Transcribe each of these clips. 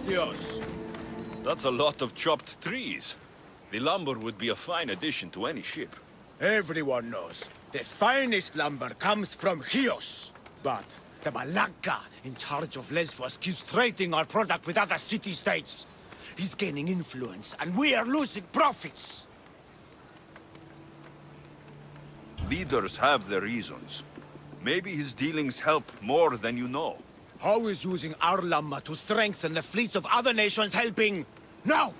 Dios. That's a lot of chopped trees. The lumber would be a fine addition to any ship. Everyone knows the finest lumber comes from Chios. But the Malaka in charge of Lesbos keeps trading our product with other city-states. He's gaining influence, and we are losing profits. Leaders have their reasons. Maybe his dealings help more than you know. How is using our lumber to strengthen the fleets of other nations helping? No!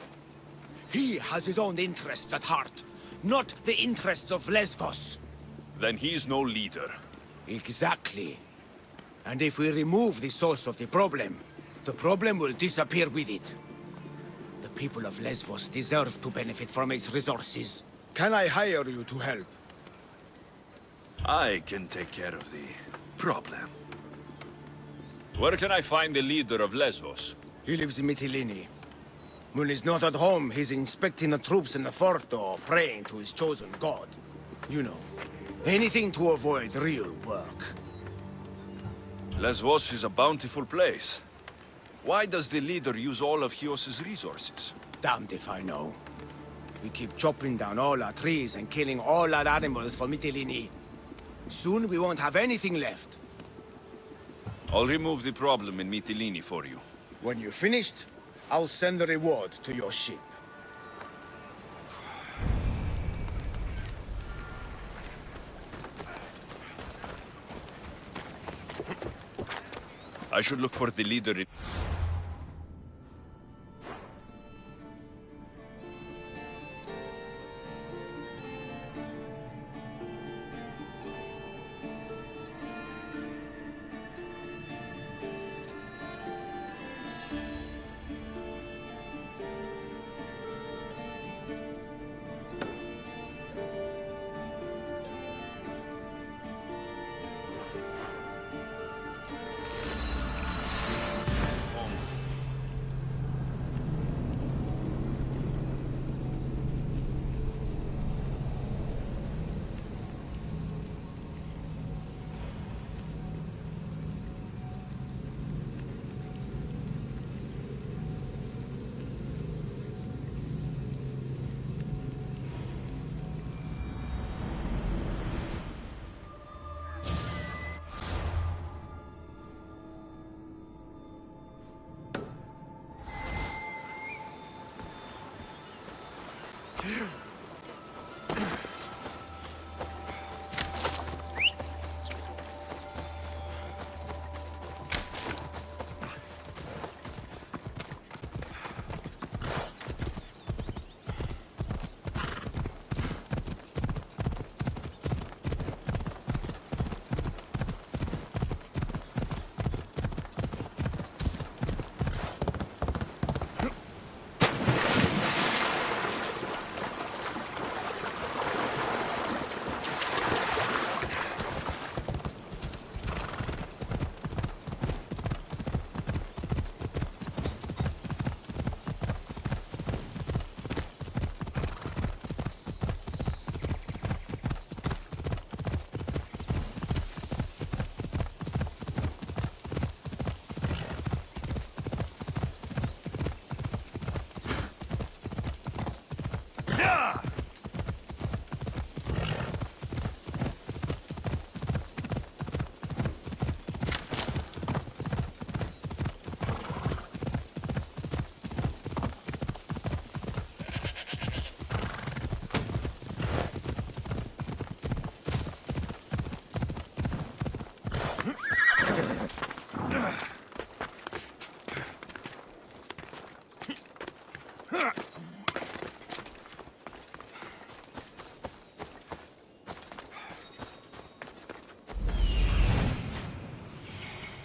He has his own interests at heart, not the interests of Lesbos. Then he's no leader. Exactly. And if we remove the source of the problem will disappear with it. The people of Lesbos deserve to benefit from its resources. Can I hire you to help? I can take care of the problem. Where can I find the leader of Lesbos? He lives in Mytilene. When he's not at home, he's inspecting the troops in the fort or praying to his chosen god. You know, anything to avoid real work. Lesbos is a bountiful place. Why does the leader use all of Chios' resources? Damned if I know. We keep chopping down all our trees and killing all our animals for Mytilene. Soon we won't have anything left. I'll remove the problem in Mytilene for you. When you're finished, I'll send the reward to your ship. I should look for the leader in...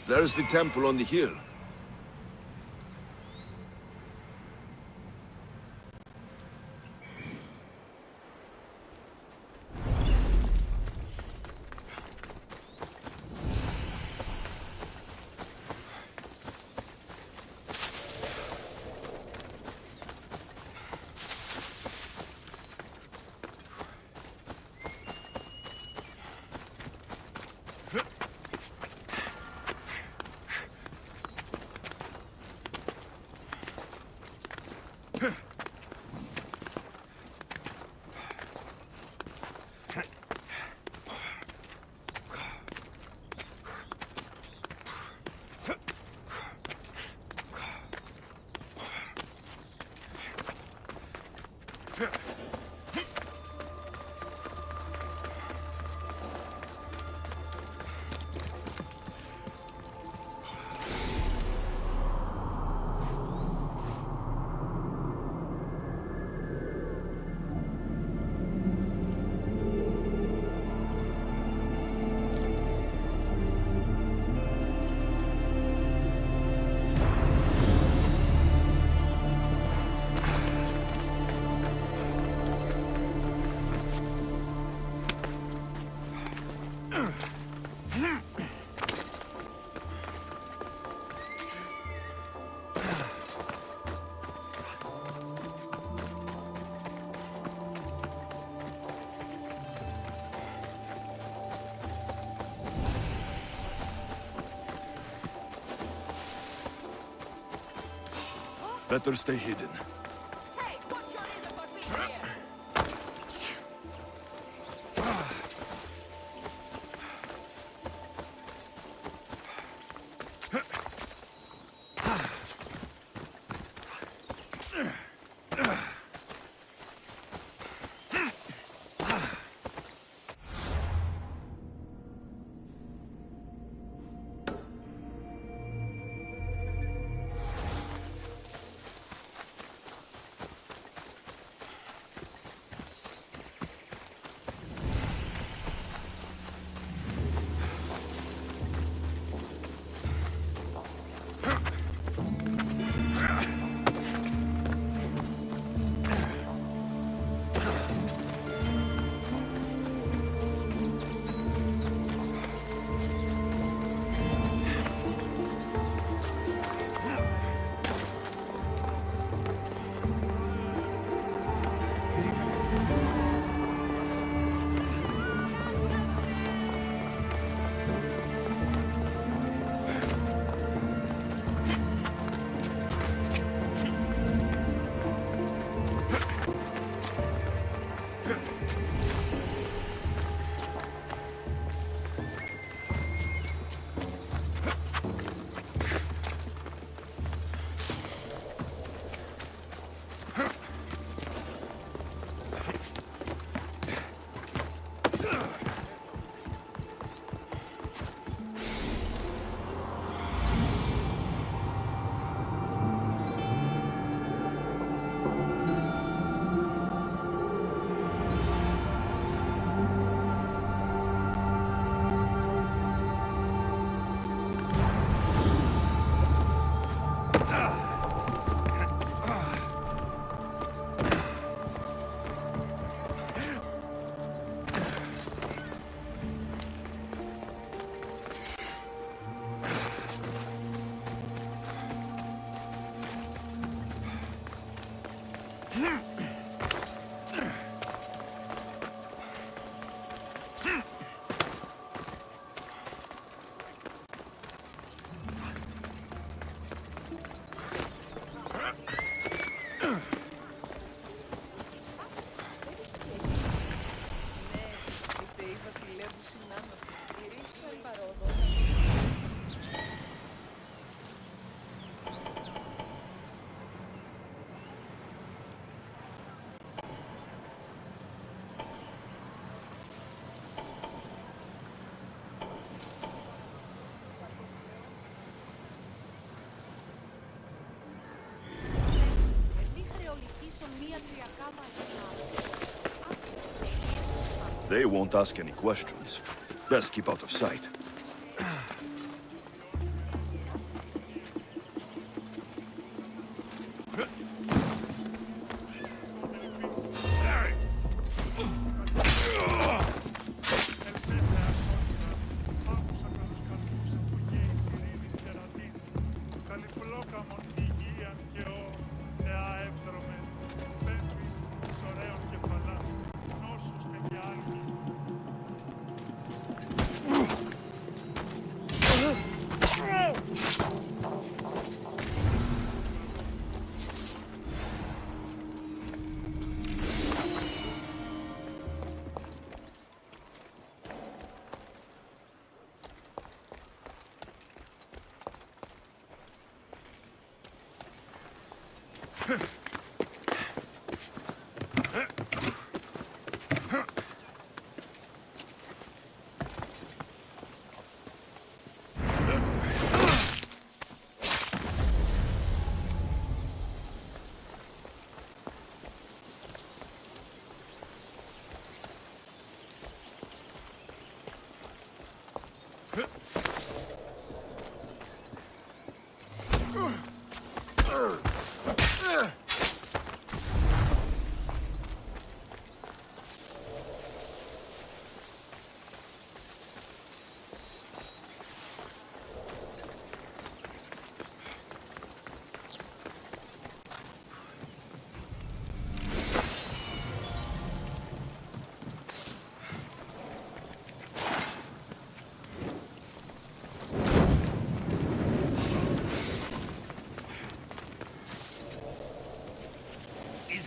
There's the temple on the hill. Better stay hidden. Hey, what's your reason for being here? They won't ask any questions. Best keep out of sight.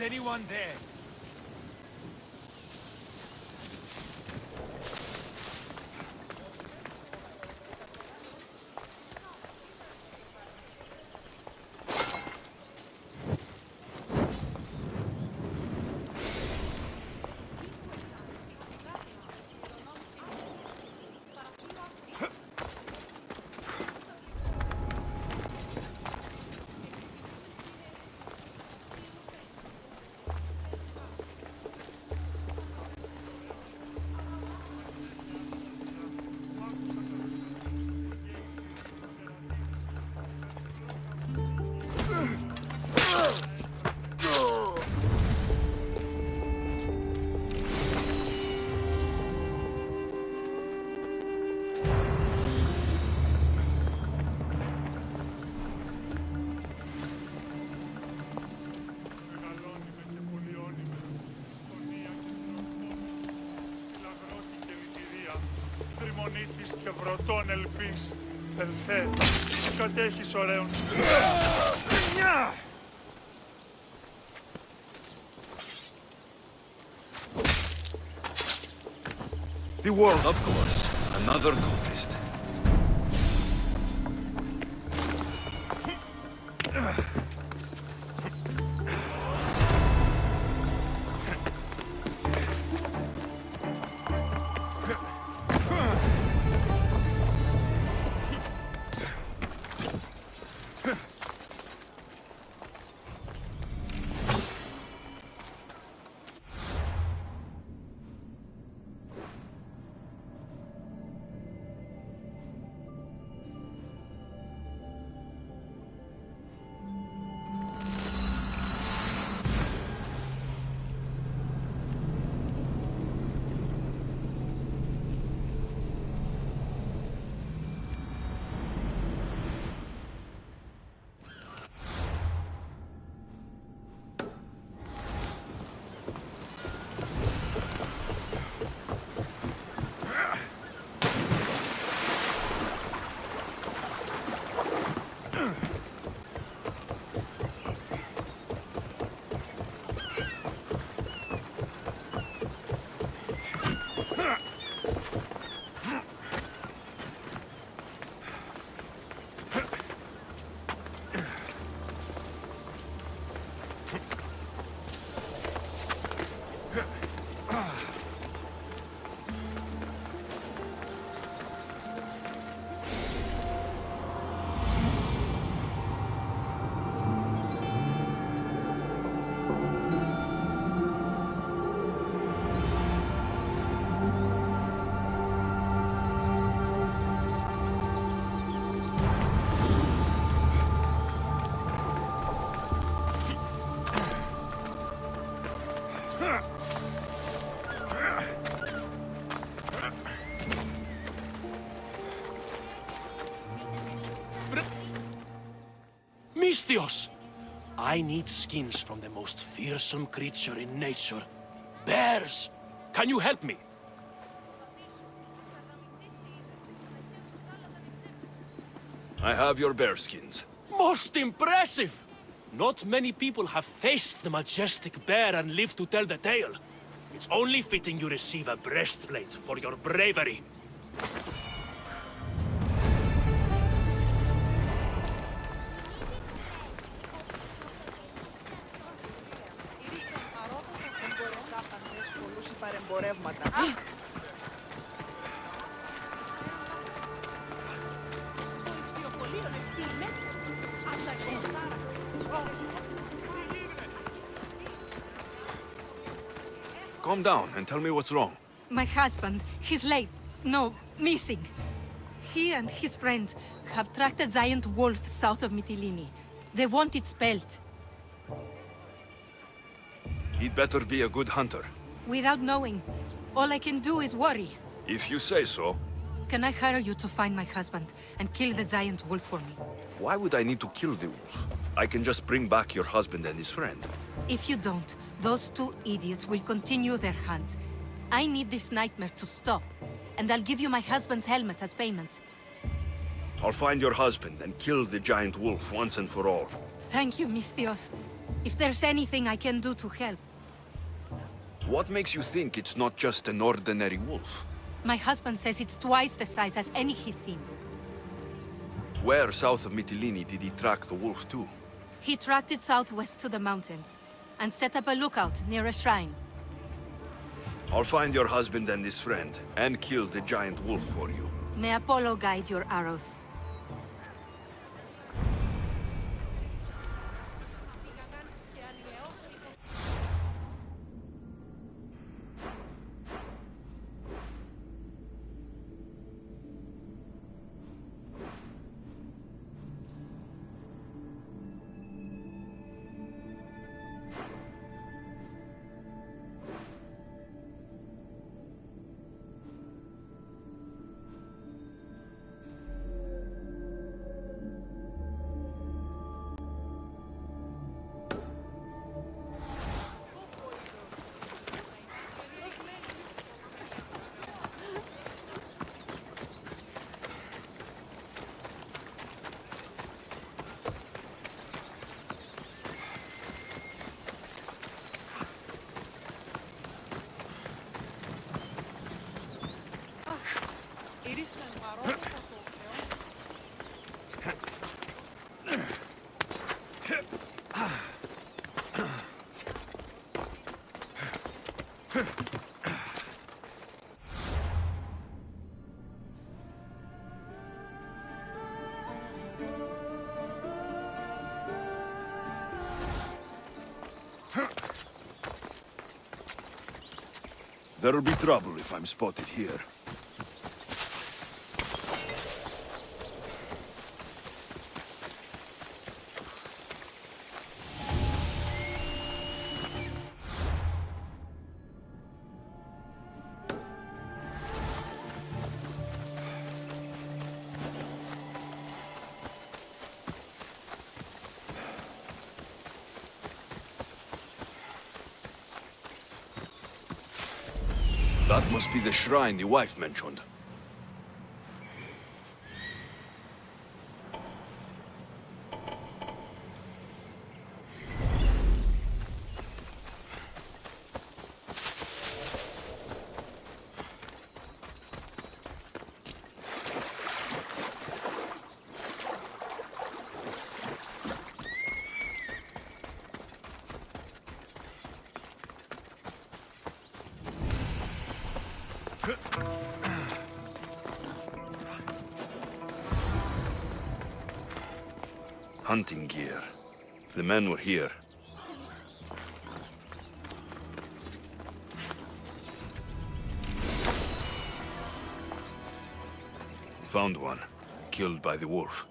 anyone there? Τριμονίτης και βρωτών ελπής, Ελθέ, κατέχεις ωραίων. The world, of course. Another cultist. Mistios! I need skins from the most fearsome creature in nature. Bears! Can you help me? I have your bearskins. Most impressive! Not many people have faced the majestic bear and lived to tell the tale. It's only fitting you receive a breastplate for your bravery. Calm down and tell me what's wrong. My husband, he's late. No, missing. He and his friend have tracked a giant wolf south of Mytilene. They want its pelt. He'd better be a good hunter. Without knowing, all I can do is worry. If you say so. Can I hire you to find my husband and kill the giant wolf for me? Why would I need to kill the wolf? I can just bring back your husband and his friend. If you don't, those two idiots will continue their hunt. I need this nightmare to stop, and I'll give you my husband's helmet as payment. I'll find your husband and kill the giant wolf once and for all. Thank you, Mistios. If there's anything I can do to help. What makes you think it's not just an ordinary wolf? My husband says it's twice the size as any he's seen. Where south of Mytilene did he track the wolf to? He tracked it southwest to the mountains, and set up a lookout near a shrine. I'll find your husband and his friend, and kill the giant wolf for you. May Apollo guide your arrows. There'll be trouble if I'm spotted here. That must be the shrine the wife mentioned. Hunting gear. The men were here. Found one. Killed by the wolf.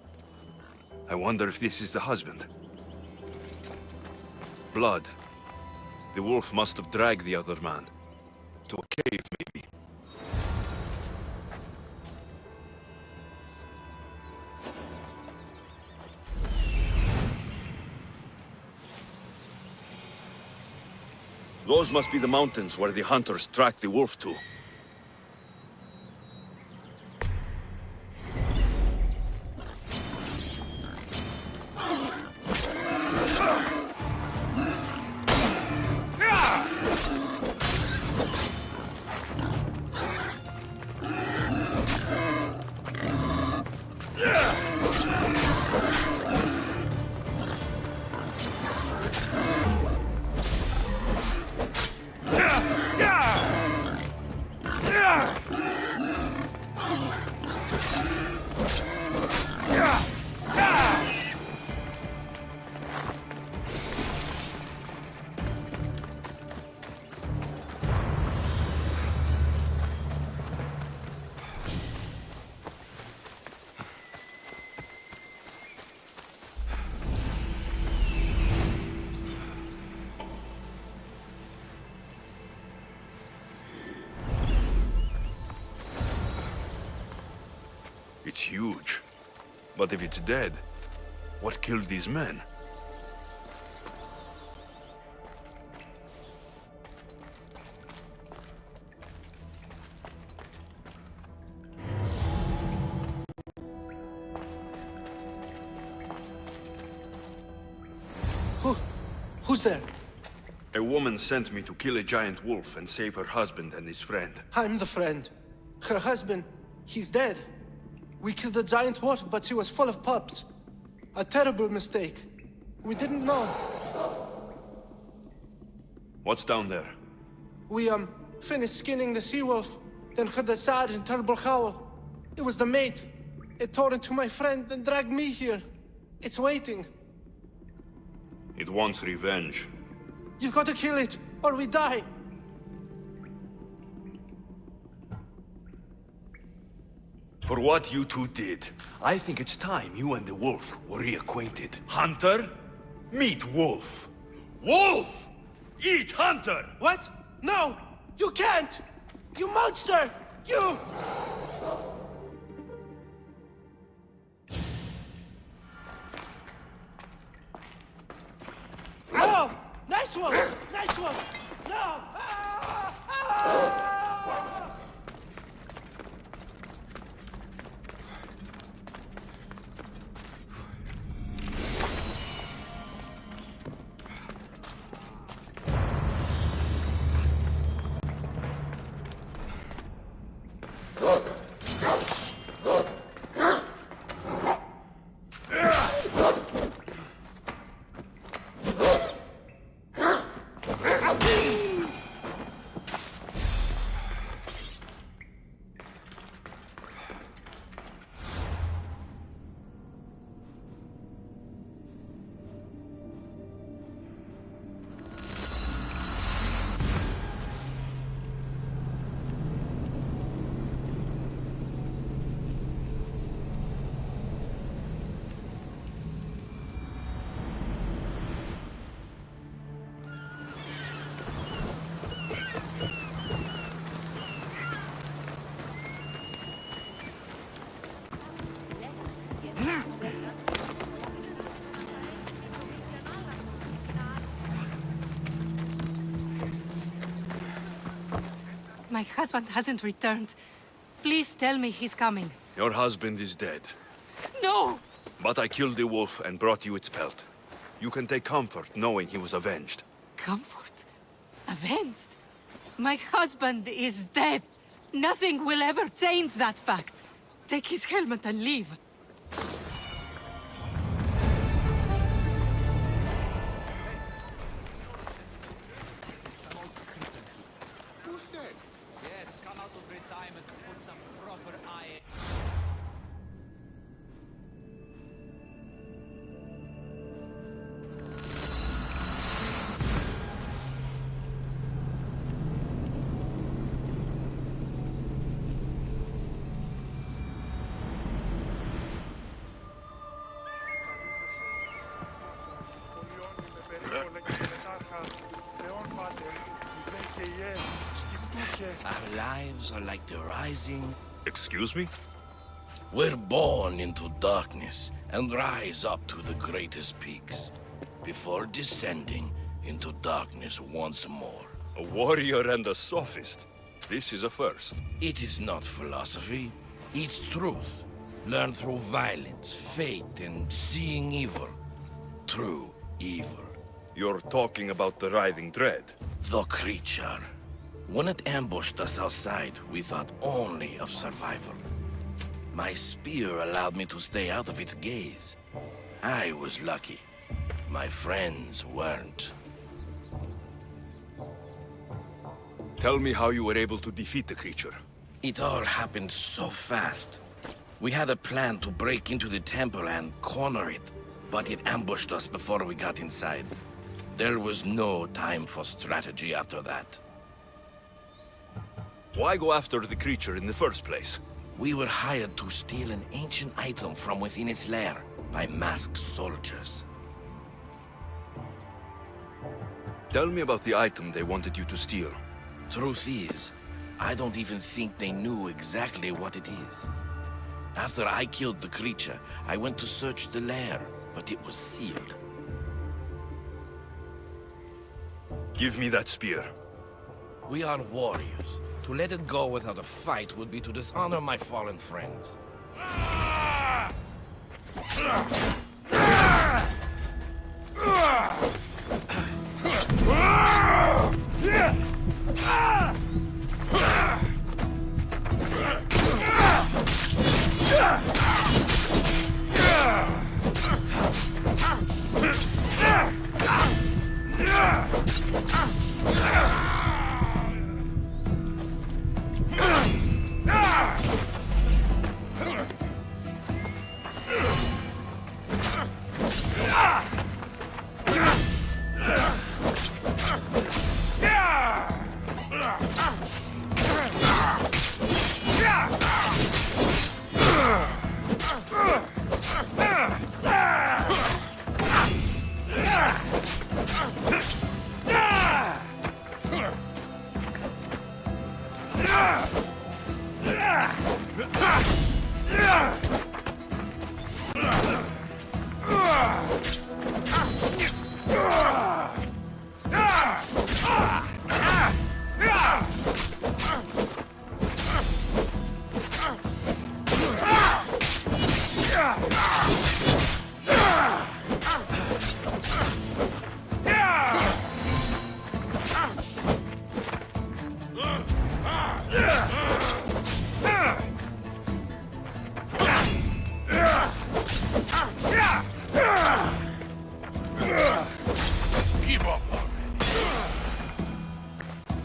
I wonder if this is the husband. Blood. The wolf must have dragged the other man. To a cave, maybe. Those must be the mountains where the hunters tracked the wolf to. It's huge. But if it's dead, what killed these men? Who's there? A woman sent me to kill a giant wolf and save her husband and his friend. I'm the friend. Her husband, he's dead. We killed the giant wolf, but she was full of pups. A terrible mistake. We didn't know. What's down there? We, finished skinning the sea-wolf, then heard a sad and terrible howl. It was the mate. It tore into my friend and dragged me here. It's waiting. It wants revenge. You've got to kill it, or we die. For what you two did, I think it's time you and the wolf were reacquainted. Hunter, meet wolf. Wolf! Eat hunter! What? No! You can't! You monster! You! Oh! Nice one! Nice one! No! Ah! Ah! My husband hasn't returned. Please tell me he's coming. Your husband is dead. No! But I killed the wolf and brought you its pelt. You can take comfort knowing he was avenged. Comfort? Avenged? My husband is dead. Nothing will ever change that fact. Take his helmet and leave. Who said? Yes, come out of retirement to put some proper eye. Our lives are like the rising. Excuse me? We're born into darkness and rise up to the greatest peaks, before descending into darkness once more. A warrior and a sophist. This is a first. It is not philosophy, it's truth. Learned through violence, fate, and seeing evil. True evil. You're talking about the writhing dread. The creature. When it ambushed us outside, we thought only of survival. My spear allowed me to stay out of its gaze. I was lucky. My friends weren't. Tell me how you were able to defeat the creature. It all happened so fast. We had a plan to break into the temple and corner it, but it ambushed us before we got inside. There was no time for strategy after that. Why go after the creature in the first place? We were hired to steal an ancient item from within its lair by masked soldiers. Tell me about the item they wanted you to steal. Truth is, I don't even think they knew exactly what it is. After I killed the creature, I went to search the lair, but it was sealed. Give me that spear. We are warriors. To let it go without a fight would be to dishonor my fallen friends.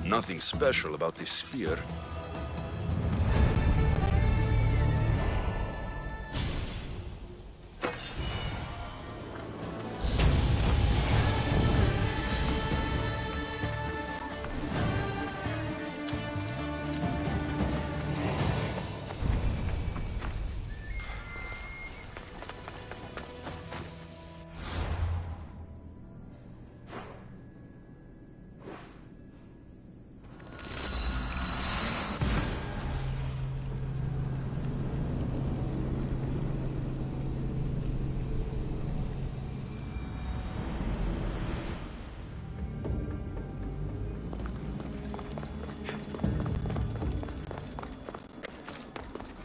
Nothing special about this spear.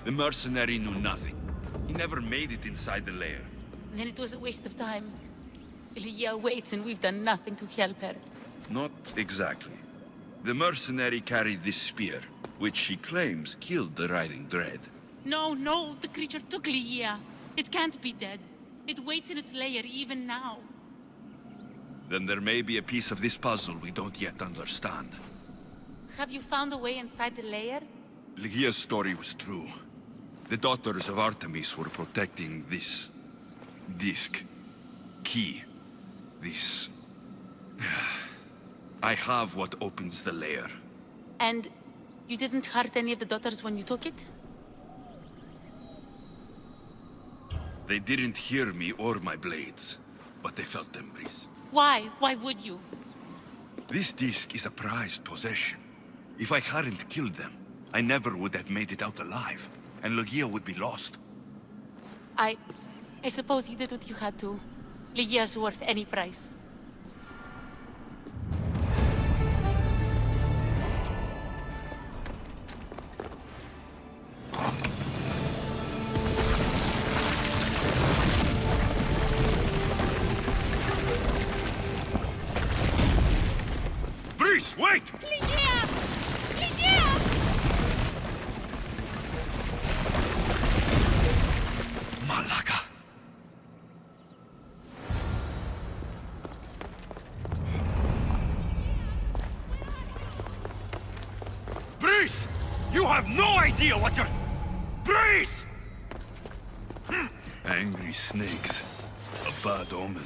The mercenary knew nothing. He never made it inside the lair. Then it was a waste of time. Lygia waits and we've done nothing to help her. Not exactly. The mercenary carried this spear, which she claims killed the riding dread. No, the creature took Lygia. It can't be dead. It waits in its lair even now. Then there may be a piece of this puzzle we don't yet understand. Have you found a way inside the lair? Lygia's story was true. The daughters of Artemis were protecting this... disc. Key. This... I have what opens the lair. And you didn't hurt any of the daughters when you took it? They didn't hear me or my blades, but they felt them breeze. Why? Why would you? This disc is a prized possession. If I hadn't killed them, I never would have made it out alive, and Lygia would be lost. I suppose you did what you had to. Lygia's worth any price. Breeze, wait! Lygia! Lygia! Malaga. Breeze! You have no idea what you're... Breeze! Angry snakes. A bad omen.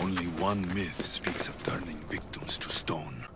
Only one myth speaks of turning victims to stone.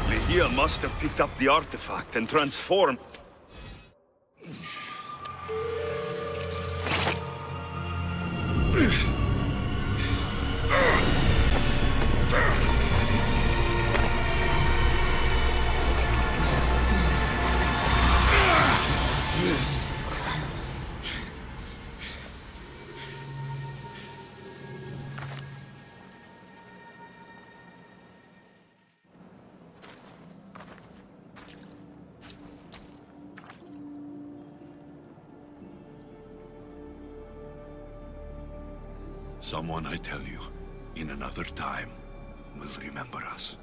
Legia must have picked up the artifact and transformed. Someone, I tell you, in another time, will remember us.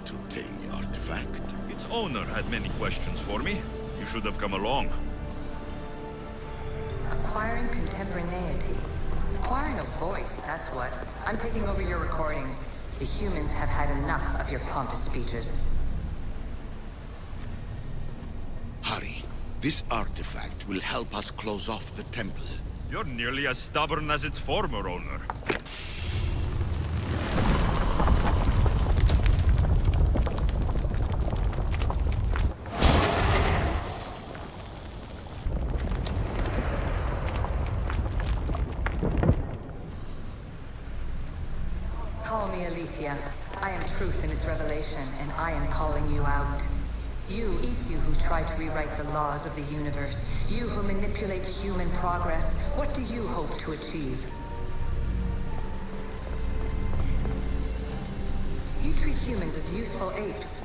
to obtain the artifact? Its owner had many questions for me. You should have come along. Acquiring contemporaneity. Acquiring a voice, that's what. I'm taking over your recordings. The humans have had enough of your pompous speeches. Hurry. This artifact will help us close off the temple. You're nearly as stubborn as its former owner. Call me Aletheia. I am truth in its revelation, and I am calling you out. You, Isu, who try to rewrite the laws of the universe. You who manipulate human progress. What do you hope to achieve? You treat humans as useful apes.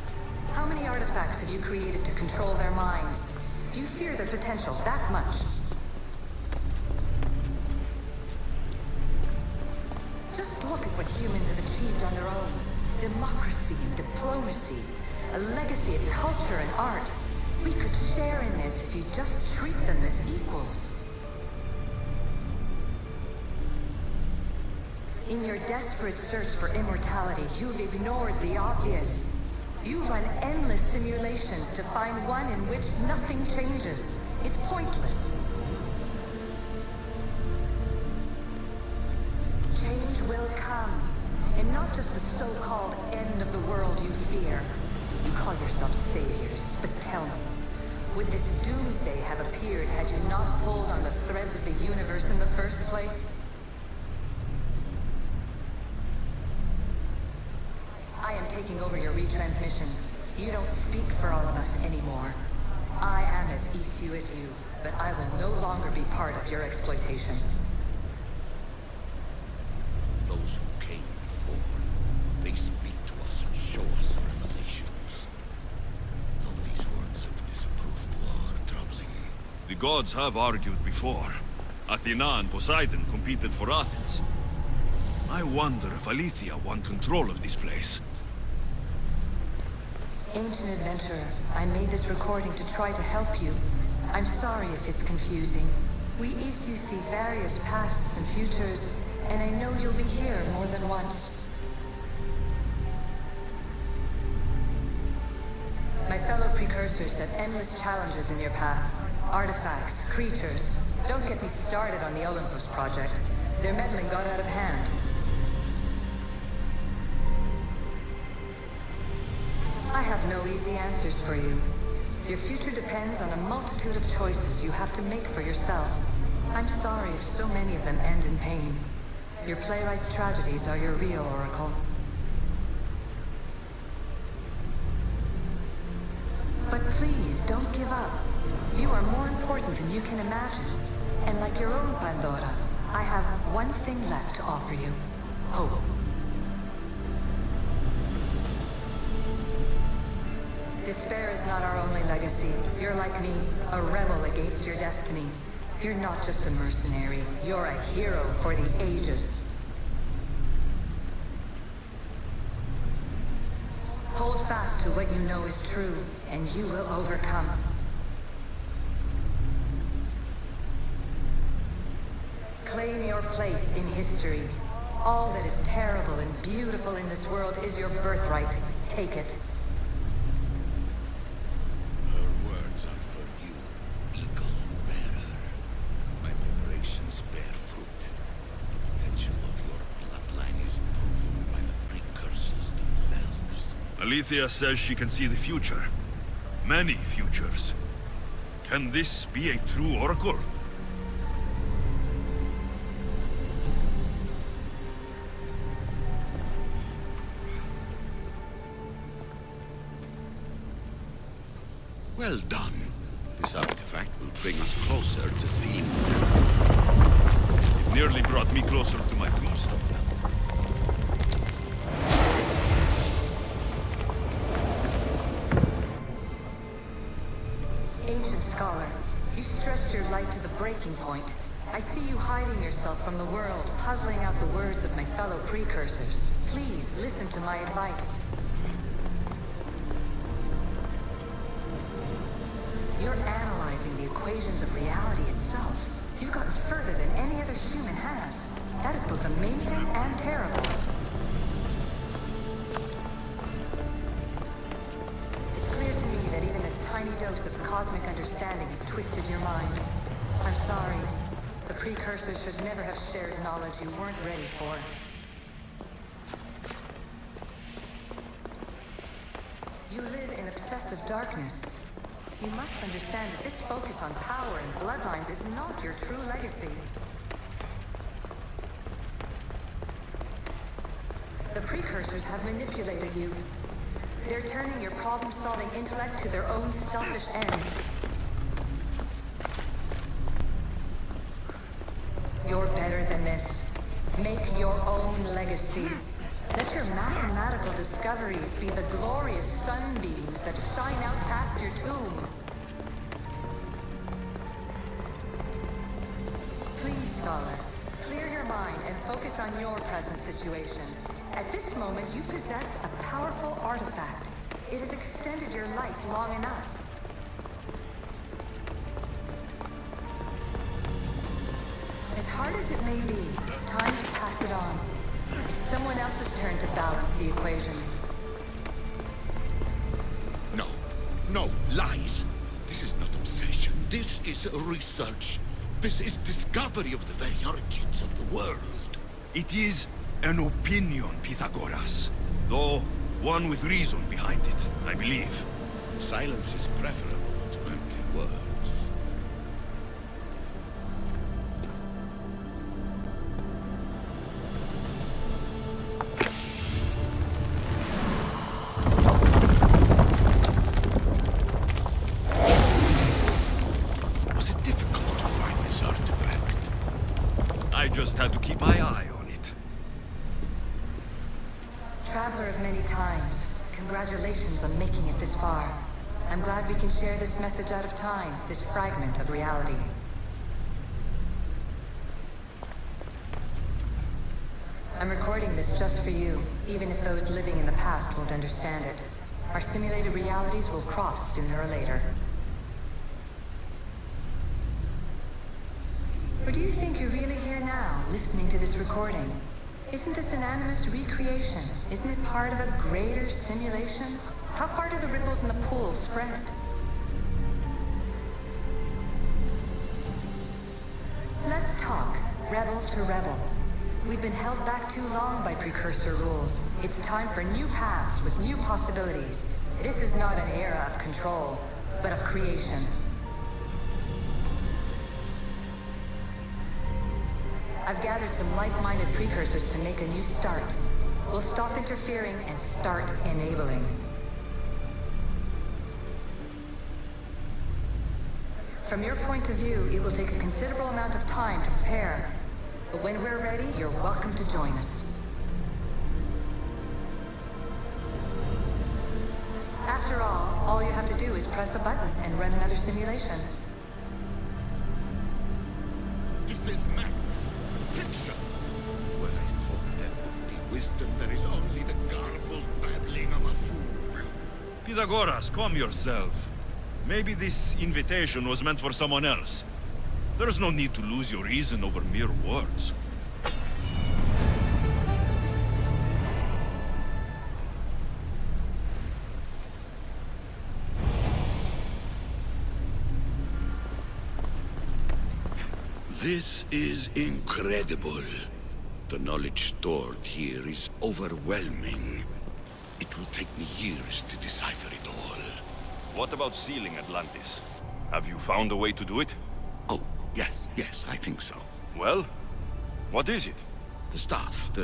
How many artifacts have you created to control their minds? Do you fear their potential that much? Just look at what humans have achieved on their own. Democracy and diplomacy. A legacy of culture and art. We could share in this if you just treat them as equals. In your desperate search for immortality, you've ignored the obvious. You run endless simulations to find one in which nothing changes. It's pointless. Change will come. And not just the so-called end of the world you fear. You call yourself saviors, but tell me, would this doomsday have appeared had you not pulled on the threads of the universe in the first place? I am taking over your retransmissions. You don't speak for all of us anymore. I am as Isu as you, but I will no longer be part of your exploitation. Those who came before, they speak to us and show us revelations. Though these words of disapproval are troubling. The gods have argued before. Athena and Poseidon competed for Athens. I wonder if Aletheia won control of this place. Ancient adventurer, I made this recording to try to help you. I'm sorry if it's confusing. We Isu see various pasts and futures, and I know you'll be here more than once. My fellow precursors set endless challenges in your path. Artifacts, creatures. Don't get me started on the Olympus project. Their meddling got out of hand. I have no easy answers for you. Your future depends on a multitude of choices you have to make for yourself. I'm sorry if so many of them end in pain. Your playwright's tragedies are your real oracle. But please, don't give up. You are more important than you can imagine. And like your own Pandora, I have one thing left to offer you. Hope. Despair is not our only legacy. You're like me, a rebel against your destiny. You're not just a mercenary, you're a hero for the ages. Hold fast to what you know is true, and you will overcome. Claim your place in history. All that is terrible and beautiful in this world is your birthright. Take it. Aletheia says she can see the future. Many futures. Can this be a true oracle? Well done. This artifact will bring us closer to sealing the temple. It nearly brought me closer to my tombstone. Ancient scholar, you stretched your light to the breaking point. I see you hiding yourself from the world, puzzling out the words of my fellow precursors. Please, listen to my advice. you're analyzing the equations of reality itself, you've gotten further than any other human has. That is both amazing and terrible. It's clear to me that even this tiny dose of cosmic understanding has twisted your mind. I'm sorry. The precursors should never have shared knowledge you weren't ready for. You live in obsessive darkness. You must understand that this focus on power and bloodlines is not your true legacy. The precursors have manipulated you. They're turning your problem-solving intellect to their own selfish ends. You're better than this. Make your own legacy. Let your mathematical discoveries be the glorious sunbeams that shine out past your tomb. Please, Scholar, clear your mind and focus on your present situation. At this moment, you possess a powerful artifact. It has extended your life long enough. As hard as it may be, it's time to pass it on. It's someone else's turn to balance the equations. No. No, lies. This is not obsession. This is research. This is discovery of the very origins of the world. It is an opinion, Pythagoras. Though, one with reason behind it, I believe. Silence is preferable to empty words. Was it difficult to find this artifact? I just had to keep my eye on it. Traveler of many times, congratulations on making it this far. I'm glad we can share this message out of time, this fragment of reality. I'm recording this just for you, even if those living in the past won't understand it. Our simulated realities will cross sooner or later. Or do you think you're really here now, listening to this recording? Isn't this an animus recreation? Isn't it part of a greater simulation? How far do the ripples in the pool spread? Let's talk, rebel to rebel. We've been held back too long by precursor rules. It's time for new paths with new possibilities. This is not an era of control, but of creation. I've gathered some like-minded precursors to make a new start. We'll stop interfering and start enabling. From your point of view, it will take a considerable amount of time to prepare. But when we're ready, you're welcome to join us. After all you have to do is press a button and run another simulation. This is madness. Fiction. When I thought there would be wisdom, there is only the garbled babbling of a fool. Pythagoras, calm yourself. Maybe this invitation was meant for someone else. There's no need to lose your reason over mere words. This is incredible. The knowledge stored here is overwhelming. It will take me years to decipher it all. What about sealing Atlantis? Have you found a way to do it? Oh, yes, I think so. Well, what is it? The staff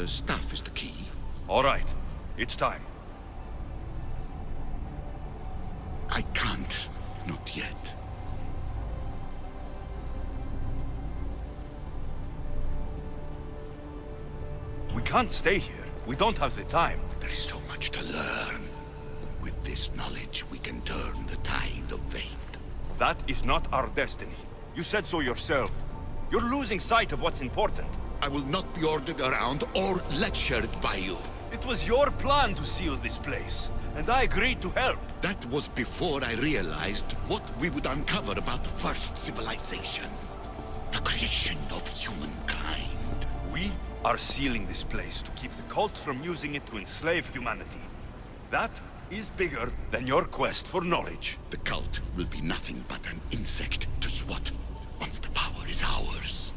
is the key. All right, it's time. I can't, not yet. We can't stay here. We don't have the time. There is so much to learn. With this knowledge, we can turn the tide of fate. That is not our destiny. You said so yourself. You're losing sight of what's important. I will not be ordered around or lectured by you. It was your plan to seal this place. and I agreed to help. That was before I realized what we would uncover about the first civilization. The creation of humankind. We are sealing this place to keep the cult from using it to enslave humanity. That is bigger than your quest for knowledge. The cult will be nothing but an insect to swat once the power is ours.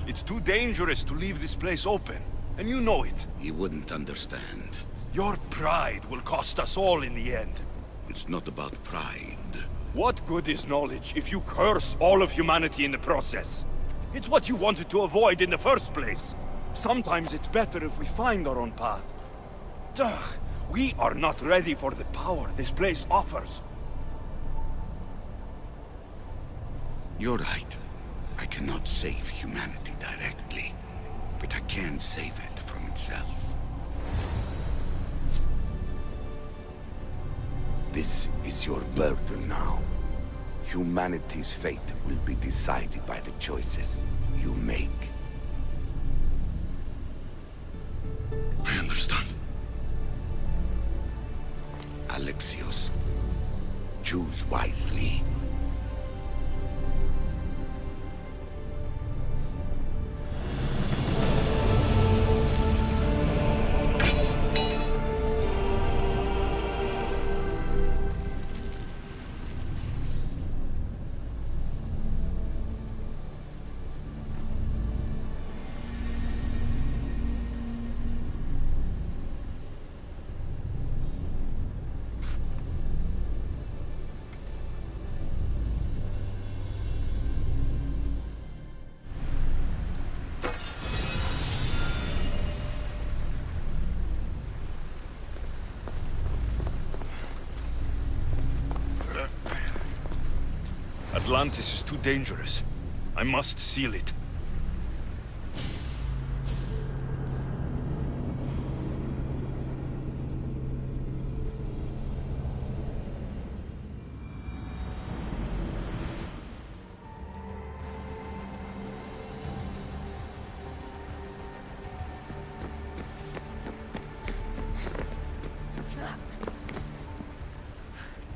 It's too dangerous to leave this place open, and you know it. You wouldn't understand. Your pride will cost us all in the end. It's not about pride. What good is knowledge if you curse all of humanity in the process? It's what you wanted to avoid in the first place. Sometimes it's better if we find our own path. Ugh, we are not ready for the power this place offers. You're right. I cannot save humanity directly, but I can save it from itself. This is your burden now. Humanity's fate will be decided by the choices you make. I understand. Alexios, choose wisely. Atlantis is too dangerous. I must seal it.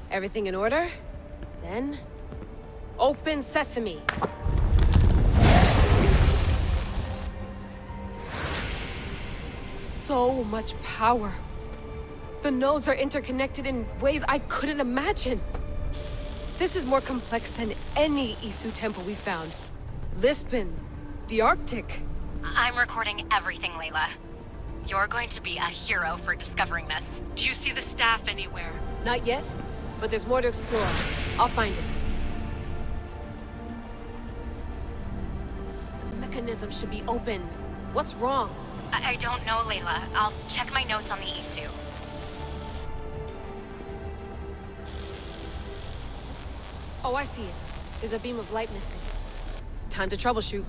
Everything in order? Then... open sesame! So much power. The nodes are interconnected in ways I couldn't imagine. This is more complex than any Isu temple we found. Lisbon, the Arctic. I'm recording everything, Layla. You're going to be a hero for discovering this. Do you see the staff anywhere? Not yet, but there's more to explore. I'll find it. The mechanism should be open. What's wrong? I don't know, Layla. I'll check my notes on the Isu. Oh, I see it. There's a beam of light missing. Time to troubleshoot.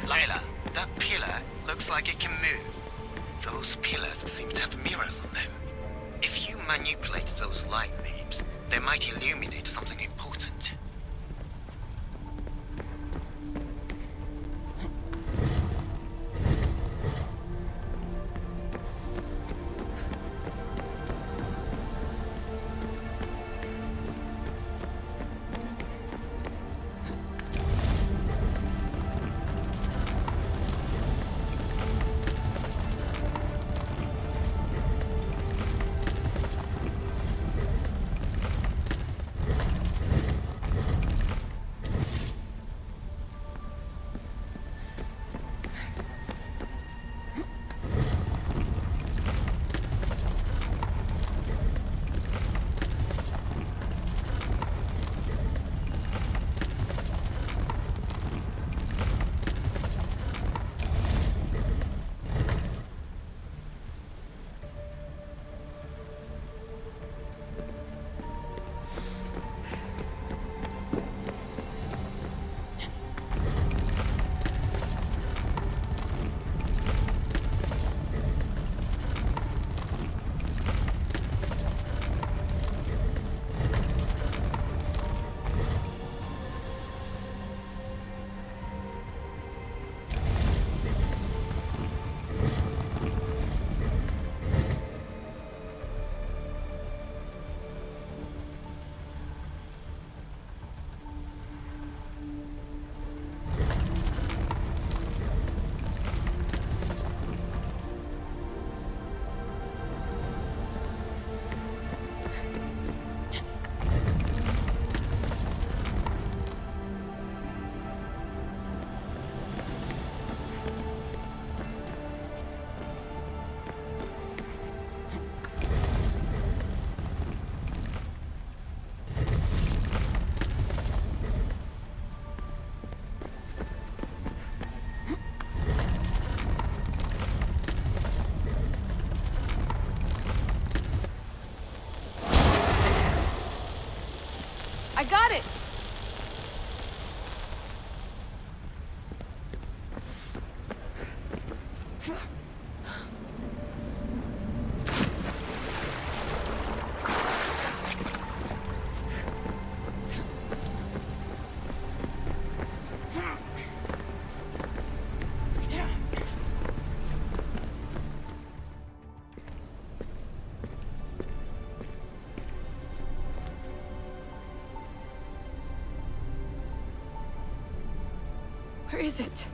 Layla, that pillar looks like it can move. Those pillars seem to have mirrors on them. If you manipulate those light beams, they might illuminate something important. I got it! Where is it?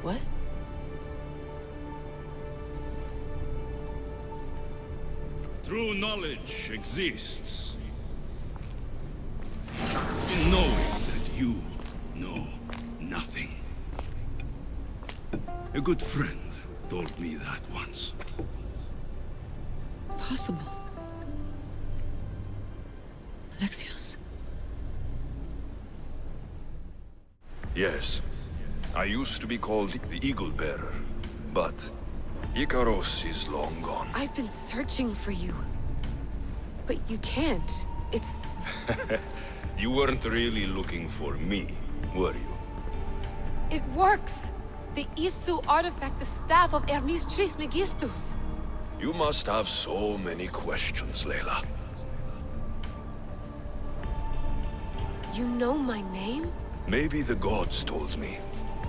What? True knowledge exists in knowing that you know nothing. A good friend told me that once. Possible. Alexios? Yes. I used to be called the Eagle Bearer, but Icaros is long gone. I've been searching for you. But you can't. It's... You weren't really looking for me, were you? It works! The Isu artifact, the staff of Hermes Trismegistus. You must have so many questions, Layla. You know my name? Maybe the gods told me.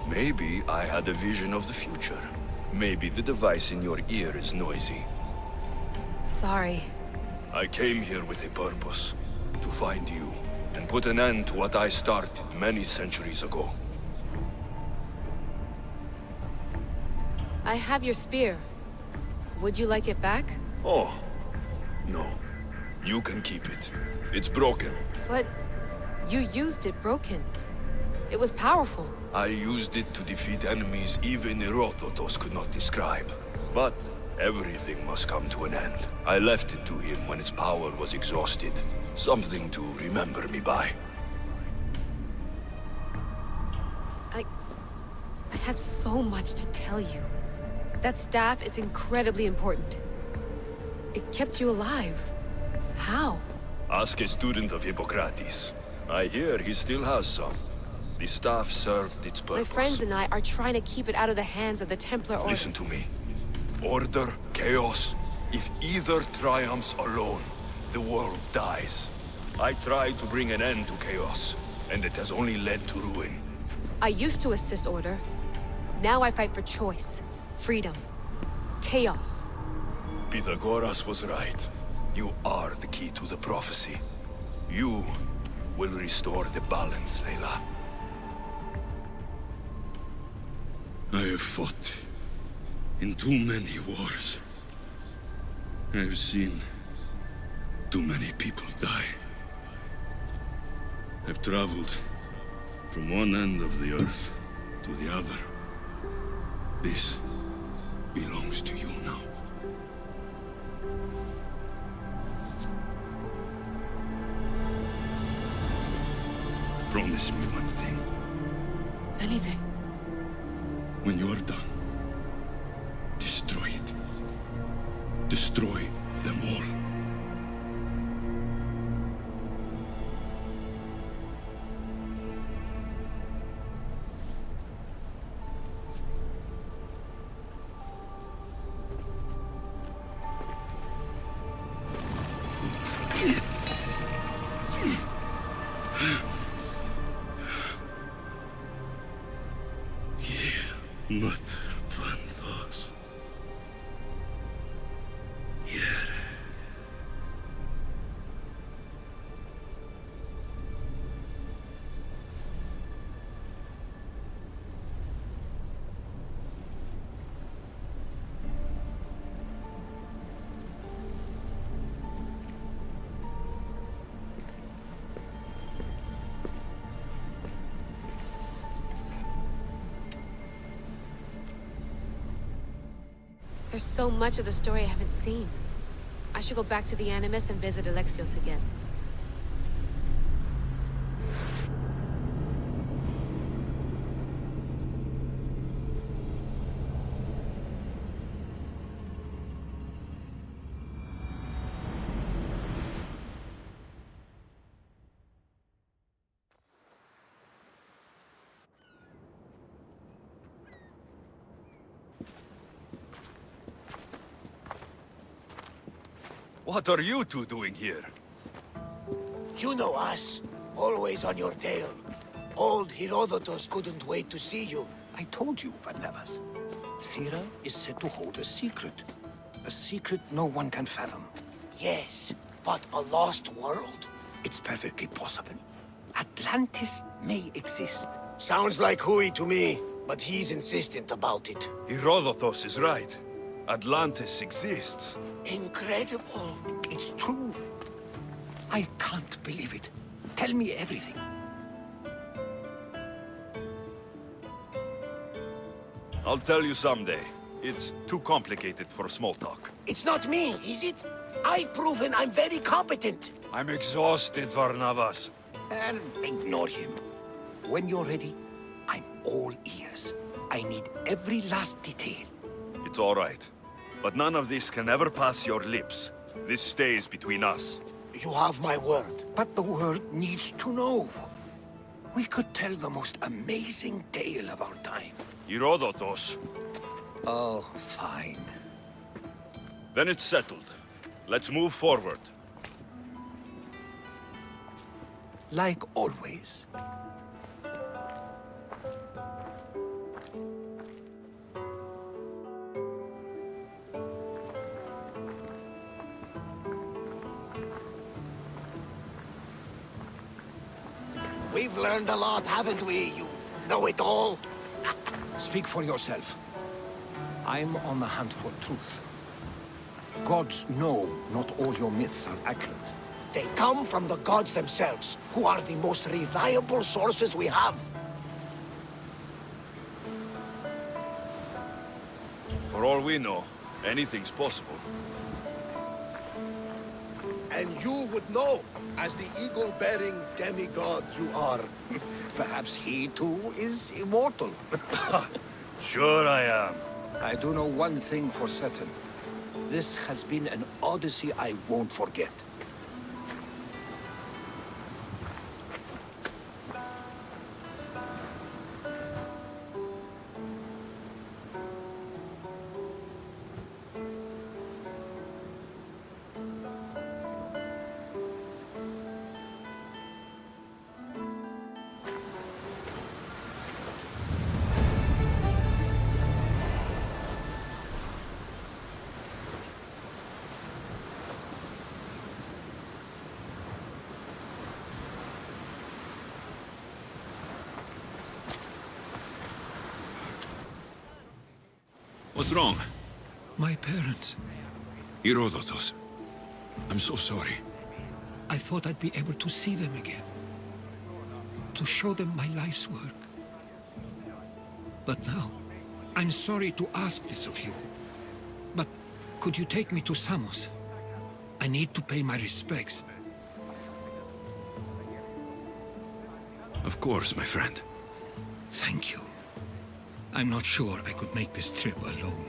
Maybe I had a vision of the future. Maybe the device in your ear is noisy. Sorry. I came here with a purpose. To find you, and put an end to what I started many centuries ago. I have your spear. Would you like it back? Oh, no. You can keep it. It's broken. But you used it broken. It was powerful. I used it to defeat enemies even Herodotus could not describe. But everything must come to an end. I left it to him when its power was exhausted. Something to remember me by. I have so much to tell you. That staff is incredibly important. It kept you alive. How? Ask a student of Hippocrates. I hear he still has some. The staff served its purpose. My friends and I are trying to keep it out of the hands of the Templar Order. Listen to me. Order, chaos. If either triumphs alone, the world dies. I tried to bring an end to chaos, and it has only led to ruin. I used to assist Order. Now I fight for choice, freedom, chaos. Pythagoras was right. You are the key to the prophecy. You will restore the balance, Layla. I have fought in too many wars. I have seen too many people die. I've traveled from one end of the earth to the other. This belongs to you now. Promise me one thing. Anything. When you are done, destroy it. Destroy them all. There's so much of the story I haven't seen. I should go back to the Animus and visit Alexios again. What are you two doing here? You know us. Always on your tail. Old Herodotus couldn't wait to see you. I told you, Van Levas. Sira is said to hold a secret. A secret no one can fathom. Yes, but a lost world? It's perfectly possible. Atlantis may exist. Sounds like Hui to me, but he's insistent about it. Herodotus is right. Atlantis exists. Incredible. It's true. I can't believe it. Tell me everything. I'll tell you someday. It's too complicated for small talk. It's not me, is it? I've proven I'm very competent. I'm exhausted, Varnavas. And ignore him. When you're ready, I'm all ears. I need every last detail. It's all right. But none of this can ever pass your lips. This stays between us. You have my word. But the world needs to know. We could tell the most amazing tale of our time. Herodotus. Oh, fine. Then it's settled. Let's move forward. Like always. We've learned a lot, haven't we, you know-it-all? Speak for yourself. I'm on the hunt for truth. Gods know not all your myths are accurate. They come from the gods themselves, who are the most reliable sources we have. For all we know, anything's possible. And you would know, as the eagle-bearing demigod you are. Perhaps he too is immortal. Sure I am. I do know one thing for certain. This has been an Odyssey I won't forget. What's wrong? My parents. Herodotus. I'm so sorry. I thought I'd be able to see them again. To show them my life's work. But now, I'm sorry to ask this of you. But could you take me to Samos? I need to pay my respects. Of course, my friend. Thank you. I'm not sure I could make this trip alone.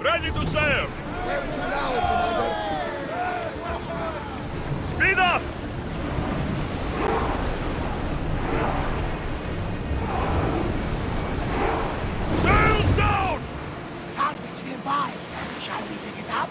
Ready to sail! Where to now, Commander? Speed up! Sails down! Salvage nearby. Shall we pick it up?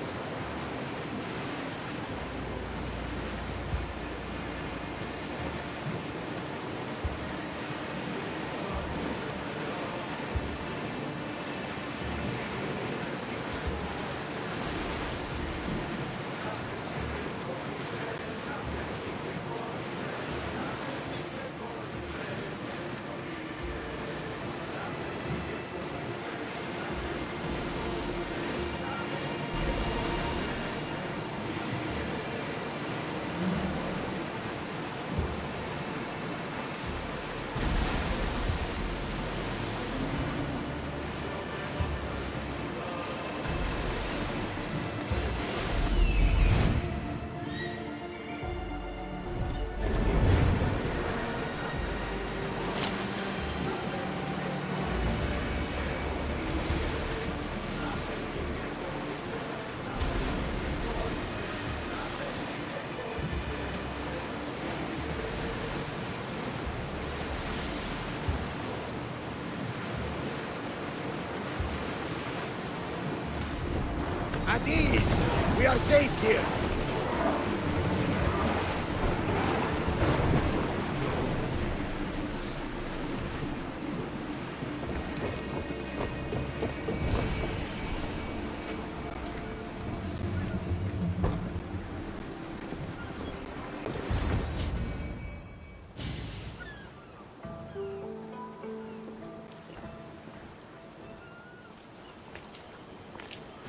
At ease! We are safe here!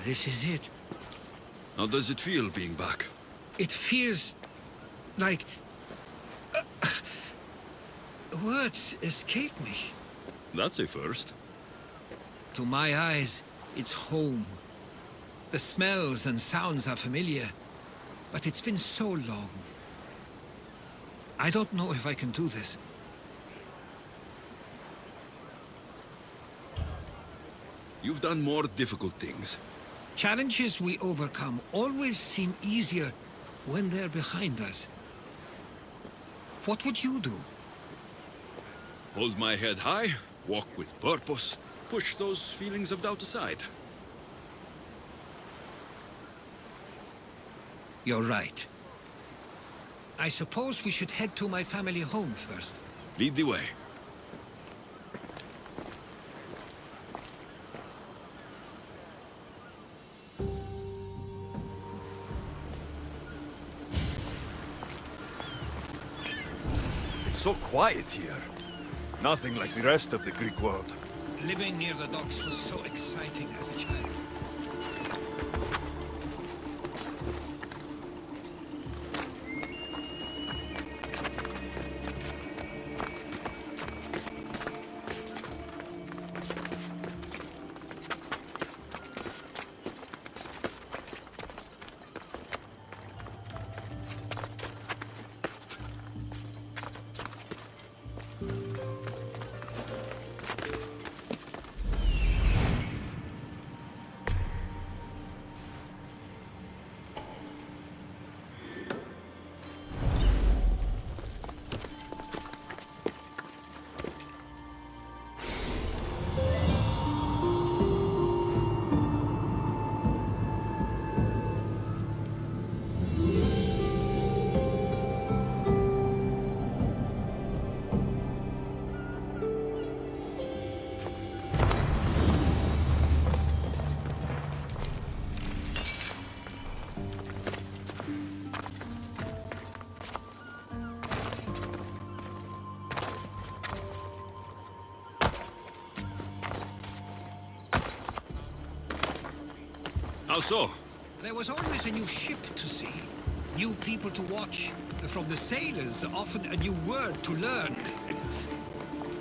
This is it. How does it feel being back? It feels like... words escape me. That's a first. To my eyes, it's home. The smells and sounds are familiar, but it's been so long. I don't know if I can do this. You've done more difficult things. Challenges we overcome always seem easier when they're behind us. What would you do? Hold my head high, walk with purpose, push those feelings of doubt aside. You're right. I suppose we should head to my family home first. Lead the way. It's so quiet here. Nothing like the rest of the Greek world. Living near the docks was so exciting as a child. How so? There was always a new ship to see, new people to watch. From the sailors, often a new word to learn.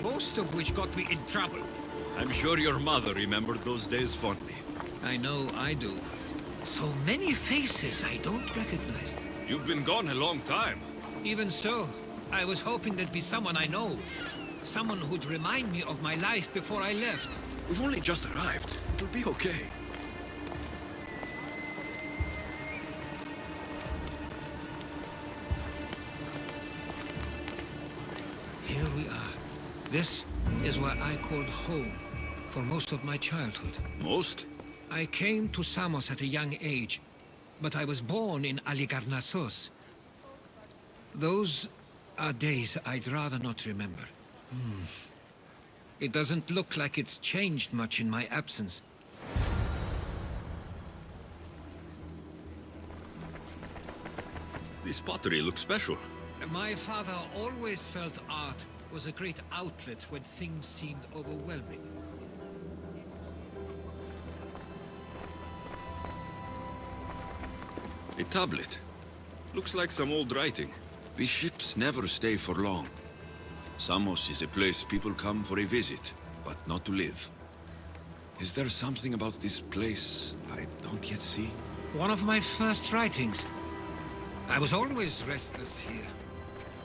Most of which got me in trouble. I'm sure your mother remembered those days fondly. I know I do. So many faces I don't recognize. You've been gone a long time. Even so, I was hoping there'd be someone I know. Someone who'd remind me of my life before I left. We've only just arrived. It'll be okay. Here we are. This is where I called home for most of my childhood. Most? I came to Samos at a young age, but I was born in Aligarnassos. Those are days I'd rather not remember. It doesn't look like it's changed much in my absence. This pottery looks special. My father always felt art was a great outlet when things seemed overwhelming. A tablet. Looks like some old writing. These ships never stay for long. Samos is a place people come for a visit, but not to live. Is there something about this place I don't yet see? One of my first writings. I was always restless here.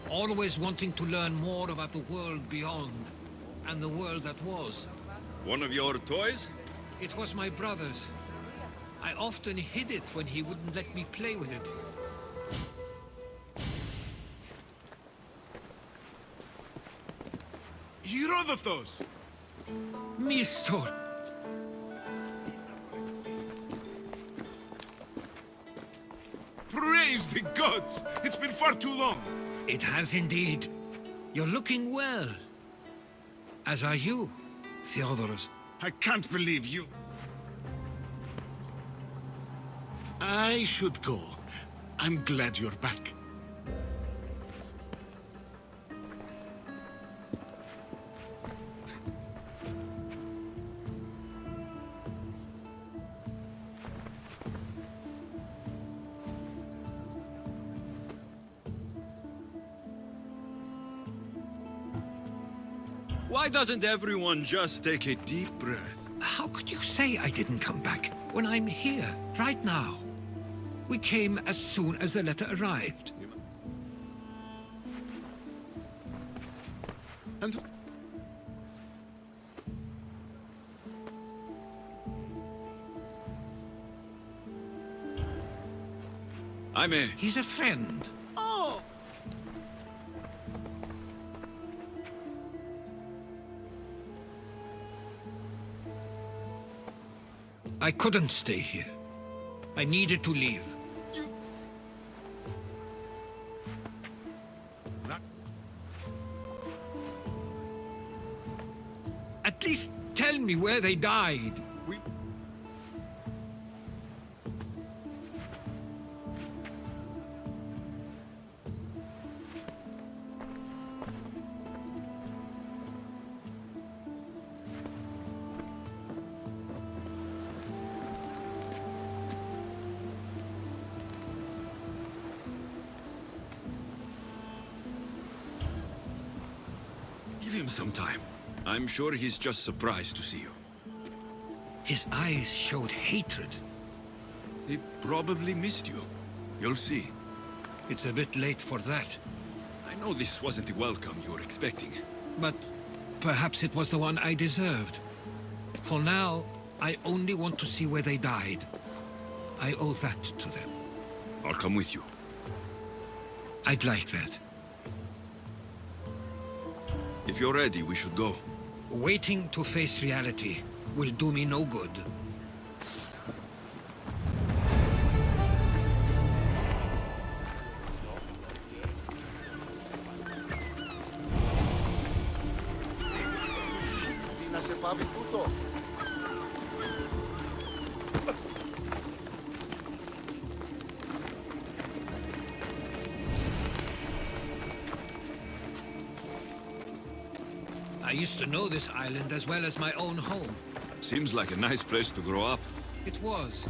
Always wanting to learn more about the world beyond, and the world that was. One of your toys? It was my brother's. I often hid it when he wouldn't let me play with it. Herodotus! Mistor! Praise the gods! It's been far too long. It has indeed. You're looking well. As are you, Theodorus. I can't believe you... I should go. I'm glad you're back. Why doesn't everyone just take a deep breath? How could you say I didn't come back when I'm here, right now? We came as soon as the letter arrived. And... He's a friend. Oh! I couldn't stay here. I needed to leave. At least tell me where they died. Give him some time. I'm sure he's just surprised to see you. His eyes showed hatred. He probably missed you. You'll see. It's a bit late for that. I know this wasn't the welcome you were expecting. But perhaps it was the one I deserved. For now, I only want to see where they died. I owe that to them. I'll come with you. I'd like that. If you're ready, we should go. Waiting to face reality will do me no good. Να σε πάβει τούτο. I used to know this island as well as my own home. Seems like a nice place to grow up. It was.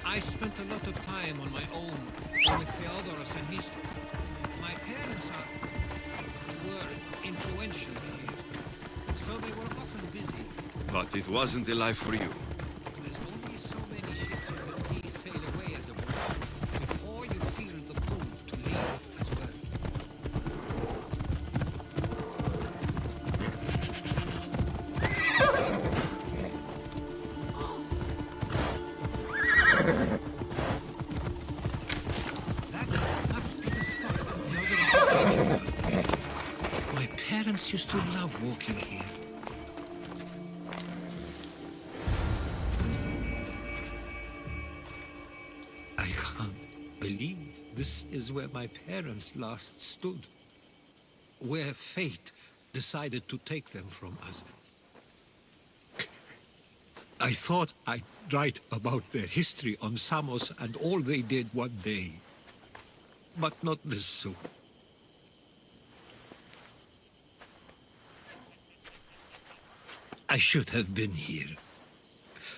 I spent a lot of time on my own with Theodorus and Misto. My parents were influential here, so they were often busy. But it wasn't a life for you. There's only so many ships you can see sail away as a boy before you feel the pull to leave as well. My parents used to love walking here. I can't believe this is where my parents last stood. Where fate decided to take them from us. I thought I'd write about their history on Samos and all they did one day. But not this soon. I should have been here.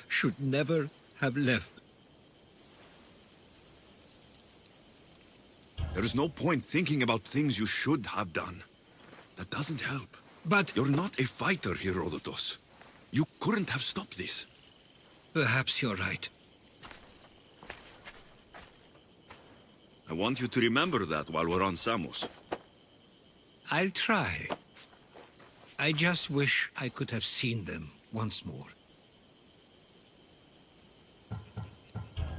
Should never have left. There is no point thinking about things you should have done. That doesn't help. But... You're not a fighter, Herodotus. You couldn't have stopped this. Perhaps you're right. I want you to remember that while we're on Samos. I'll try. I just wish I could have seen them once more.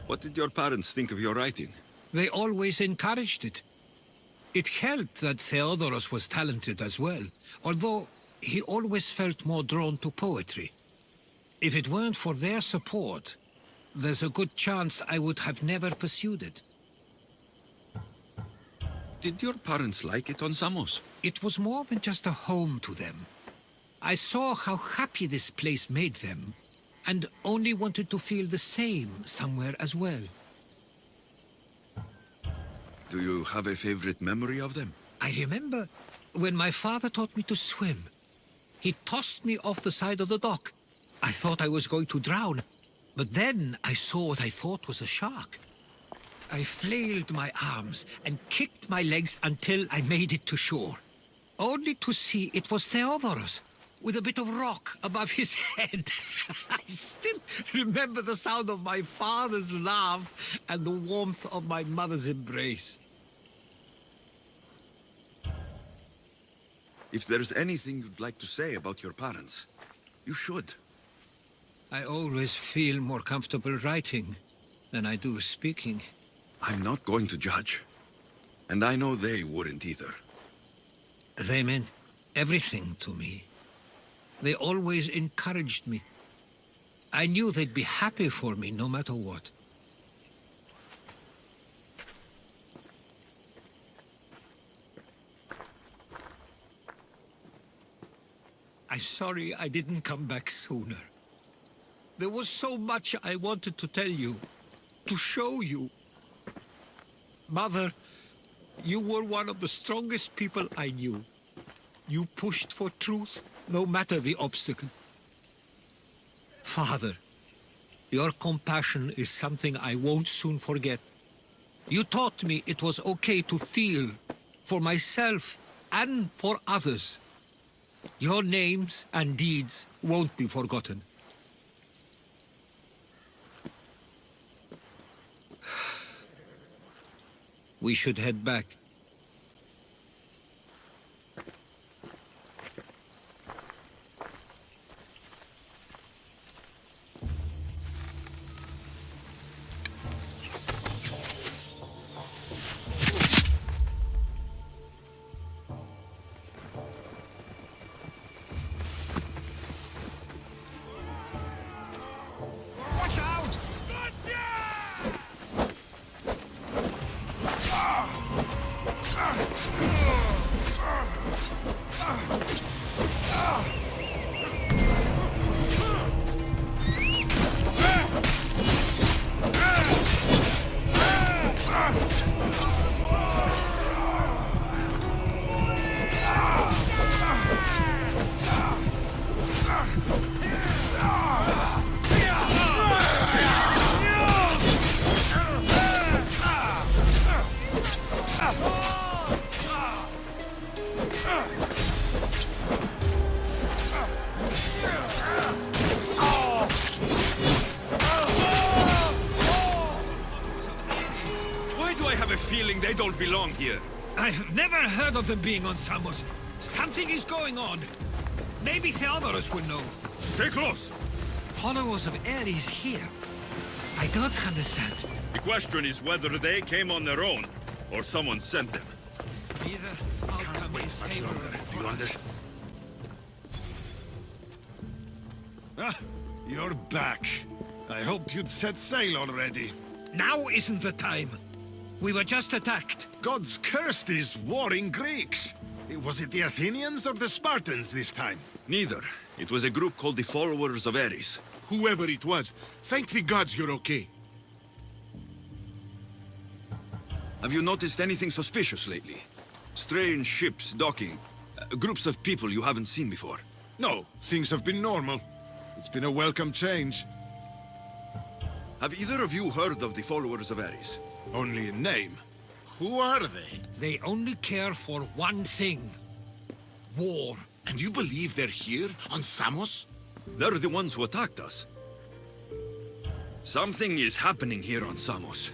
What did your parents think of your writing? They always encouraged it. It helped that Theodorus was talented as well, although he always felt more drawn to poetry. If it weren't for their support, there's a good chance I would have never pursued it. Did your parents like it on Samos? It was more than just a home to them. I saw how happy this place made them, and only wanted to feel the same somewhere as well. Do you have a favorite memory of them? I remember when my father taught me to swim. He tossed me off the side of the dock. I thought I was going to drown, but then I saw what I thought was a shark. I flailed my arms and kicked my legs until I made it to shore, only to see it was Theodorus, with a bit of rock above his head. I still remember the sound of my father's laugh and the warmth of my mother's embrace. If there's anything you'd like to say about your parents, you should. I always feel more comfortable writing than I do speaking. I'm not going to judge. And I know they wouldn't either. They meant everything to me. They always encouraged me. I knew they'd be happy for me no matter what. I'm sorry I didn't come back sooner. There was so much I wanted to tell you, to show you. Mother, you were one of the strongest people I knew. You pushed for truth, no matter the obstacle. Father, your compassion is something I won't soon forget. You taught me it was okay to feel, for myself and for others. Your names and deeds won't be forgotten. We should head back. They don't belong here. I've never heard of them being on Samos. Something is going on. Maybe Theodorus will know. Stay close. Followers of Ares here. I don't understand. The question is whether they came on their own, or someone sent them. Either outcome is favorable for You us. understand? Ah, you're back. I hoped you'd set sail already. Now isn't the time. We were just attacked. Gods cursed these warring Greeks. Was it the Athenians or the Spartans this time? Neither. It was a group called the Followers of Ares. Whoever it was, thank the gods you're okay. Have you noticed anything suspicious lately? Strange ships docking. Groups of people you haven't seen before. No, things have been normal. It's been a welcome change. Have either of you heard of the Followers of Ares? Only in name. Who are they? They only care for one thing. War. And you believe they're here, on Samos? They're the ones who attacked us. Something is happening here on Samos.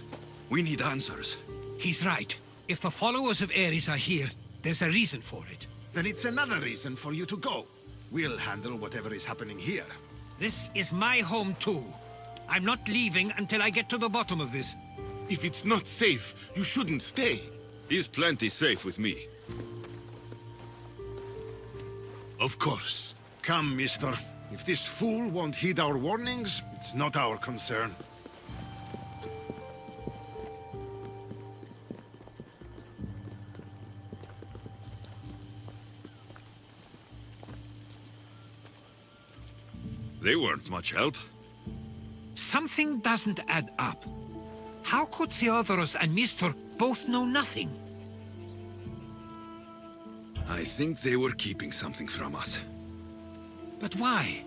We need answers. He's right. If the followers of Ares are here, there's a reason for it. Then it's another reason for you to go. We'll handle whatever is happening here. This is my home too. I'm not leaving until I get to the bottom of this. If it's not safe, you shouldn't stay. He's plenty safe with me. Of course. Come, mister. If this fool won't heed our warnings, it's not our concern. They weren't much help. Something doesn't add up. How could Theodorus and Mr. both know nothing? I think they were keeping something from us. But why?